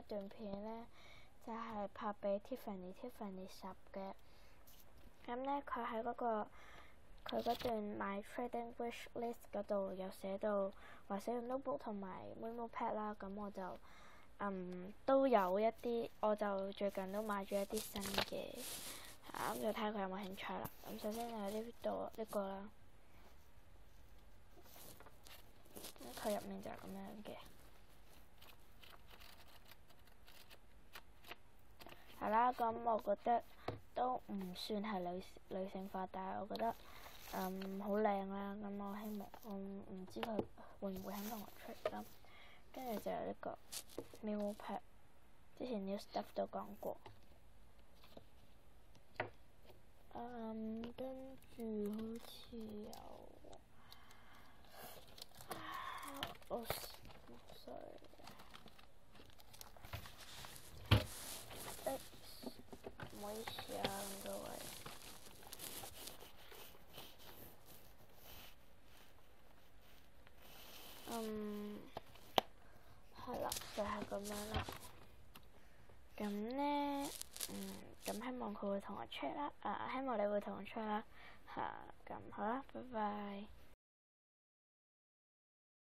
段片咧，就係拍俾 Tiffany 十嘅。咁咧，佢喺佢嗰段 My Trading Wish List 嗰度有寫到話寫用 notebook 同埋 memo pad 啦。咁我就都有一啲，我就最近都買咗一啲新嘅，咁就睇下佢有冇興趣啦。咁首先就有呢個啦，佢入面就係咁樣嘅。係啦，咁我覺得都唔算係女性化，但係我覺得好靚啦。咁我希望我唔知佢會唔會肯同我出咁。跟住就有呢個 memo pad， 之前 New Stuff 都講過。跟住好似有sorry。唔好意思啊，咁多位。係啦，就係咁樣啦。咁咧，咁希望佢會同我 check 啦，希望你會同我 check 啦。咁好啦，拜拜。